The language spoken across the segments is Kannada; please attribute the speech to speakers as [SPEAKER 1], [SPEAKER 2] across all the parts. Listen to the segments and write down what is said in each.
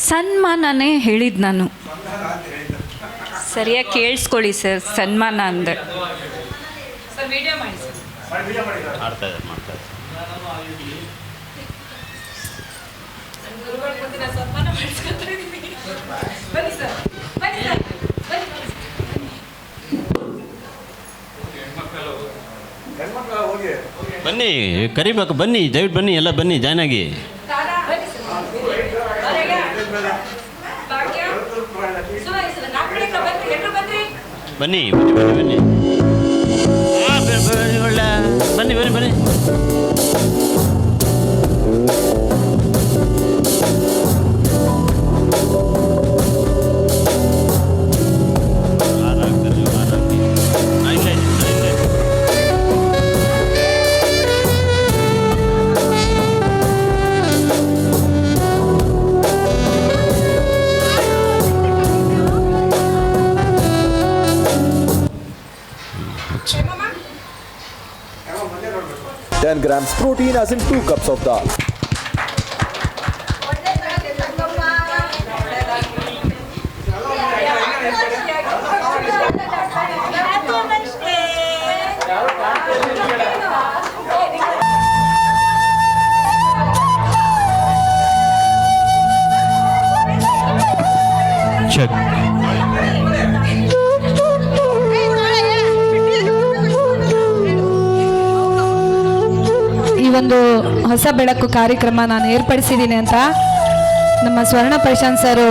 [SPEAKER 1] ಸನ್ಮಾನನೇ ಹೇಳಿದ್ದು ನಾನು. ಸರಿಯಾಗಿ ಕೇಳಿಸ್ಕೊಳ್ಳಿ ಸರ್, ಸನ್ಮಾನ ಅಂದೆ. ಸರ್ ವಿಡಿಯೋ ಮಾಡಿ ಸರ್.
[SPEAKER 2] ಮಾಡ್ತಾ ಇದ್ದಾರೆ.
[SPEAKER 1] ಸನ್ಮಾನ ಮಾಡಿಸ್ಕೊತಾರೆ. ಬನ್ನಿ ಸರ್, ಬನ್ನಿ ಸರ್,
[SPEAKER 2] ಬನ್ನಿ, ಕರಿಬೇಕು, ಬನ್ನಿ, ದಯವಿಟ್ಟು ಬನ್ನಿ, ಎಲ್ಲ ಬನ್ನಿ, ಜಾಯ್ನ್ ಆಗಿ. ಬನ್ನಿ ಬನ್ನಿ ಬನ್ನಿ ಬನ್ನಿ ಒಳ್ಳೆ ಬನ್ನಿ ಬನ್ನಿ ಬನ್ನಿ.
[SPEAKER 3] grams protein as in 2 cups of dal.
[SPEAKER 2] Check.
[SPEAKER 4] ಈ ಒಂದು ಹೊಸ ಬೆಳಕು ಕಾರ್ಯಕ್ರಮ ನಾನು ಏರ್ಪಡಿಸಿದ್ದೀನಿ ಅಂತ ನಮ್ಮ ಸ್ವರ್ಣ ಪ್ರಶಾಂತ್ ಸರ್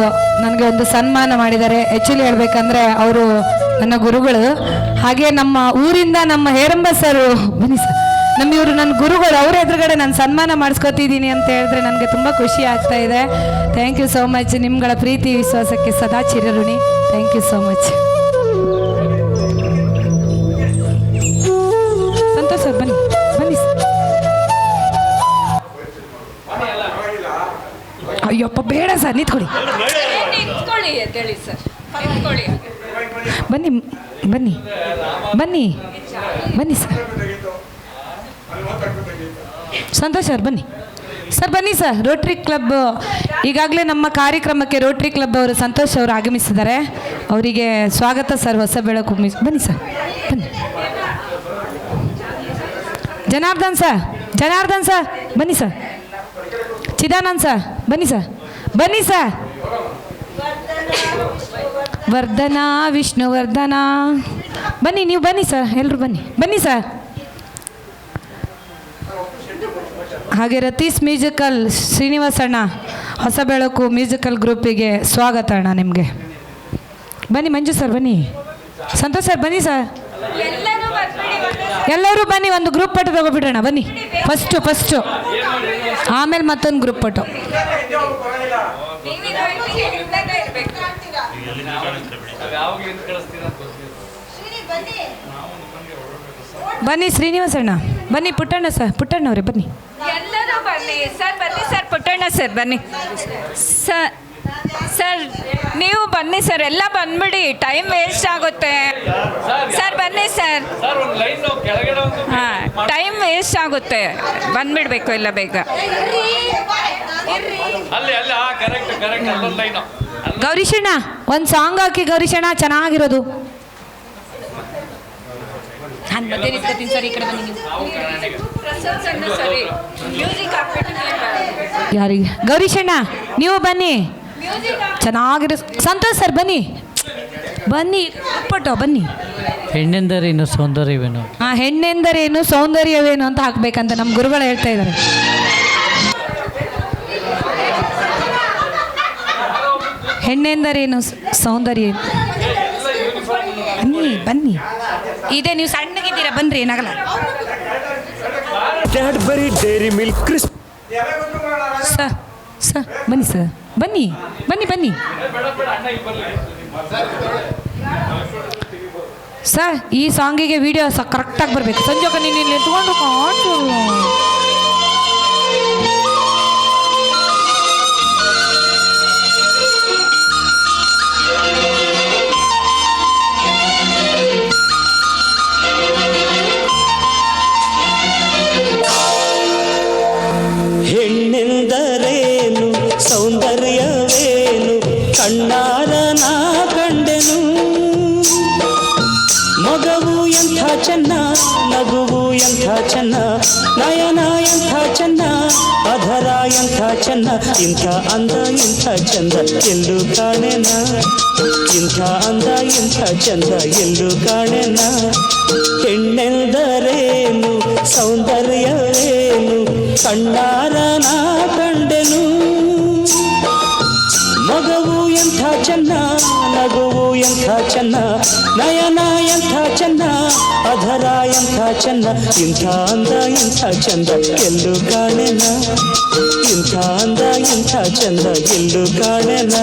[SPEAKER 4] ನನಗೆ ಒಂದು ಸನ್ಮಾನ ಮಾಡಿದ್ದಾರೆ. ಆ್ಯಕ್ಚುಲಿ ಹೇಳ್ಬೇಕಂದ್ರೆ ಅವರು ನನ್ನ ಗುರುಗಳು. ಹಾಗೆ ನಮ್ಮ ಊರಿಂದ ನಮ್ಮ ಹೇರಂಬ ಸರ್, ಬನ್ನಿ ಸರ್, ನಮ್ಮ ಇವರು ನನ್ನ ಗುರುಗಳು, ಅವ್ರ ಎದುರುಗಡೆ ನಾನು ಸನ್ಮಾನ ಮಾಡಿಸ್ಕೊತಿದ್ದೀನಿ ಅಂತ ಹೇಳಿದ್ರೆ ನನಗೆ ತುಂಬ ಖುಷಿ ಆಗ್ತಾ ಇದೆ. Thank you so much. ನಿಮ್ಗಳ ಪ್ರೀತಿ ವಿಶ್ವಾಸಕ್ಕೆ ಸದಾ ಚಿರಋಣಿ. Thank you so much. Santosh sir ಬನ್ನಿ, ಬನ್ನಿ ಸರ್. ಅಯ್ಯಪ್ಪ ಬೇಡ ಸರ್, ನಿಂತ್ಕೊಳ್ಳಿ. ಬನ್ನಿ ಬನ್ನಿ ಬನ್ನಿ ಬನ್ನಿ ಸರ್. ಸಂತೋಷ್ ಸರ್ ಬನ್ನಿ ಸರ್, ಬನ್ನಿ ಸರ್. ರೋಟ್ರಿ ಕ್ಲಬ್ ಈಗಾಗಲೇ ನಮ್ಮ ಕಾರ್ಯಕ್ರಮಕ್ಕೆ ರೋಟ್ರಿ ಕ್ಲಬ್ ಅವರು ಸಂತೋಷ್ ಅವರು ಆಗಮಿಸಿದ್ದಾರೆ. ಅವರಿಗೆ ಸ್ವಾಗತ ಸರ್. ಹೊಸ ಬೆಳಕು ಬನ್ನಿ ಸರ್, ಬನ್ನಿ. ಜನಾರ್ದನ್ ಸರ್, ಜನಾರ್ದನ್ ಸರ್ ಬನ್ನಿ ಸರ್. ಚಿದಾನಂದ್ ಸರ್ ಬನ್ನಿ ಸರ್, ಬನ್ನಿ ಸರ್. ವರ್ಧನ, ವಿಷ್ಣುವರ್ಧನ ಬನ್ನಿ, ನೀವು ಬನ್ನಿ ಸರ್, ಎಲ್ಲರೂ ಬನ್ನಿ, ಬನ್ನಿ ಸರ್. ಹಾಗೆ ರತೀಶ್ ಮ್ಯೂಸಿಕಲ್ ಶ್ರೀನಿವಾಸ್ ಅಣ್ಣ, ಹೊಸ ಬೆಳಕು ಮ್ಯೂಸಿಕಲ್ ಗ್ರೂಪಿಗೆ ಸ್ವಾಗತ ಅಣ್ಣ ನಿಮಗೆ. ಬನ್ನಿ ಮಂಜು ಸರ್, ಬನ್ನಿ. ಸಂತೋಷ್ ಸರ್ ಬನ್ನಿ ಸರ್. ಎಲ್ಲರೂ ಬನ್ನಿ, ಒಂದು ಗ್ರೂಪ್ ಫೋಟೋ ತಗೋಬಿಡೋಣ ಬನ್ನಿ. ಫಸ್ಟು ಆಮೇಲೆ ಮತ್ತೊಂದು ಗ್ರೂಪ್ ಫೋಟೋ. ಬನ್ನಿ ಶ್ರೀನಿವಾಸ್ ಅಣ್ಣ, ಬನ್ನಿ. ಪುಟ್ಟಣ್ಣ ಸರ್, ಪುಟ್ಟಣ್ಣವ್ರೆ ಬನ್ನಿ.
[SPEAKER 1] ಎಲ್ಲರೂ ಬನ್ನಿ ಸರ್, ಬನ್ನಿ ಸರ್. ಪುಟ್ಟಣ್ಣ ಸರ್ ಬನ್ನಿ ಸರ್. ಸರ್ ನೀವು ಬನ್ನಿ ಸರ್, ಎಲ್ಲ ಬಂದ್ಬಿಡಿ, ಟೈಮ್ ವೇಸ್ಟ್ ಆಗುತ್ತೆ ಸರ್. ಬನ್ನಿ ಸರ್. ಹಾಂ, ಟೈಮ್ ವೇಸ್ಟ್ ಆಗುತ್ತೆ, ಬಂದ್ಬಿಡ್ಬೇಕು ಎಲ್ಲ ಬೇಗ.
[SPEAKER 4] ಗೌರೀಶಣ್ಣ ಒಂದು ಸಾಂಗ್ ಹಾಕಿ ಗೌರೀಶಣ್ಣ, ಚೆನ್ನಾಗಿರೋದು. ನಾನು ಮಧ್ಯೆ ನಿಂತ್ಕೊತೀನಿ ಸರ್, ಈ ಕಡೆ ಬನ್ನಿ ನೀವು. ಯಾರಿಗೆ? ಗೌರೀಶಣ್ಣ ನೀವು ಬನ್ನಿ, ಚೆನ್ನಾಗಿರೋ. ಸಂತೋಷ್ ಸರ್ ಬನ್ನಿ, ಬನ್ನಿ ಪುಟ್ಟೋ ಬನ್ನಿ.
[SPEAKER 5] ಹೆಣ್ಣೆಂದರೇನು ಸೌಂದರ್ಯವೇನು?
[SPEAKER 4] ಹಾಂ, ಹೆಣ್ಣೆಂದರೇನು ಸೌಂದರ್ಯವೇನು ಅಂತ ಹಾಕ್ಬೇಕಂತ ನಮ್ಮ ಗುರುಗಳು ಹೇಳ್ತಾ ಇದ್ದಾರೆ. ಹೆಣ್ಣೆಂದರೇನು ಸೌಂದರ್ಯ. ಬನ್ನಿ ಬನ್ನಿ, ಇದೇ ನೀವು ಸಣ್ಣಗಿದ್ದೀರಾ, ಬನ್ರಿ, ಏನಾಗಲ್ಲ.
[SPEAKER 3] Cadbury Dairy Milk Crisp.
[SPEAKER 4] Sir sir ಬನ್ನಿ ಸರ್, ಬನ್ನಿ ಬನ್ನಿ ಬನ್ನಿ ಸರ್. ಈ ಸಾಂಗಿಗೆ ವಿಡಿಯೋ ಕರೆಕ್ಟಾಗಿ ಬರಬೇಕು. ಸಂಜೋಗ ನೀನು ಇಲ್ಲಿ ಎತ್ಕೊಂಡು ಕಾಣು.
[SPEAKER 6] ಚೆನ್ನ ಇಂಥ ಅಂದ ಇಂಥ ಚಂದ ಎಲ್ಲೂ ಕಾಣೆನ ಇಂಥ ಅಂದ ಇಂಥ ಚಂದ ಎಲ್ಲೂ ಕಾಣೆನ ಹೆಣ್ಣೆಂದರೇನು ಸೌಂದರ್ಯವೇನು ಕಣ್ಣಾರ ನಾ ಕಂಡೆನು ಮಗವು ಎಂಥ ಚೆನ್ನ ನಗುವು ಎಂಥ ಚೆನ್ನ ನಯನ ಎಂಥ ಚೆನ್ನ ಅಧರ ಎಂಥ ಚೆನ್ನ ಇಂಥ ಅಂದ ಇಂಥ ಚಂದ ಎಲ್ಲೂ ಕಾಣೆನ ಇಂಥ ಅಂದ ಇಂಥ ಚಂದ ಎಲ್ಲೂ ಕಾಣೆನ